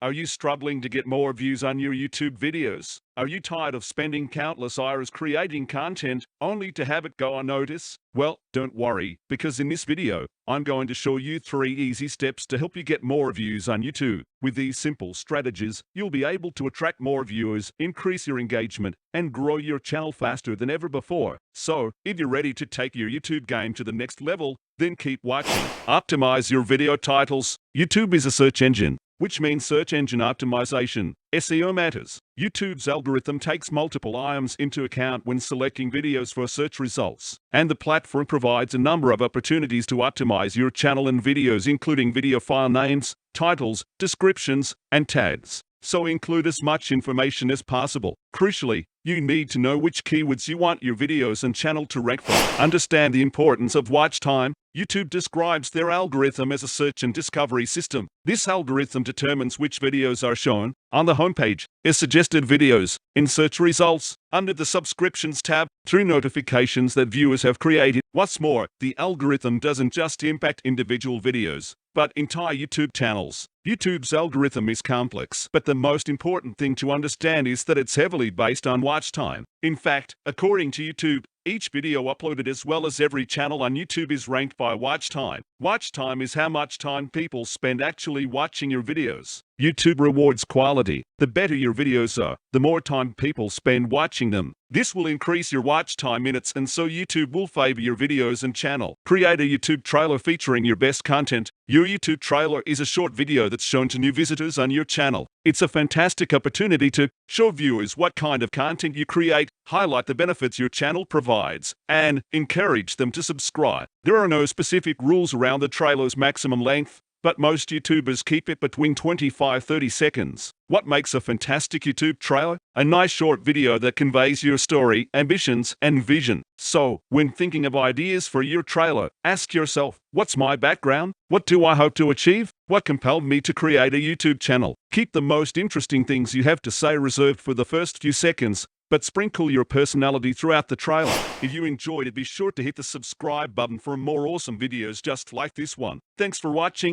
Are you struggling to get more views on your YouTube videos? Are you tired of spending countless hours creating content only to have it go unnoticed? Well, don't worry, because in this video, I'm going to show you 3 easy steps to help you get more views on YouTube. With these simple strategies, you'll be able to attract more viewers, increase your engagement, and grow your channel faster than ever before. So, if you're ready to take your YouTube game to the next level, then keep watching. Optimize your video titles. YouTube is a search engine, which means search engine optimization. SEO matters. YouTube's algorithm takes multiple items into account when selecting videos for search results, and the platform provides a number of opportunities to optimize your channel and videos, including video file names, titles, descriptions, and tags. So include as much information as possible. Crucially, you need to know which keywords you want your videos and channel to rank for. Understand the importance of watch time. YouTube describes their algorithm as a search and discovery system. This algorithm determines which videos are shown on the homepage as suggested videos, in search results, under the subscriptions tab, through notifications that viewers have created. What's more, the algorithm doesn't just impact individual videos, but entire YouTube channels. YouTube's algorithm is complex, but the most important thing to understand is that it's heavily based on watch time. In fact, according to YouTube, each video uploaded as well as every channel on YouTube is ranked by watch time. Watch time is how much time people spend actually watching your videos. YouTube rewards quality. The better your videos are, the more time people spend watching them. This will increase your watch time minutes, and so YouTube will favor your videos and channel. Create a YouTube trailer featuring your best content. Your YouTube trailer is a short video that's shown to new visitors on your channel. It's a fantastic opportunity to show viewers what kind of content you create, highlight the benefits your channel provides, and encourage them to subscribe. There are no specific rules around the trailer's maximum length, but most YouTubers keep it between 25-30 seconds. What makes a fantastic YouTube trailer? A nice short video that conveys your story, ambitions, and vision. So, when thinking of ideas for your trailer, ask yourself, what's my background? What do I hope to achieve? What compelled me to create a YouTube channel? Keep the most interesting things you have to say reserved for the first few seconds, but sprinkle your personality throughout the trailer. If you enjoyed it, be sure to hit the subscribe button for more awesome videos just like this one. Thanks for watching.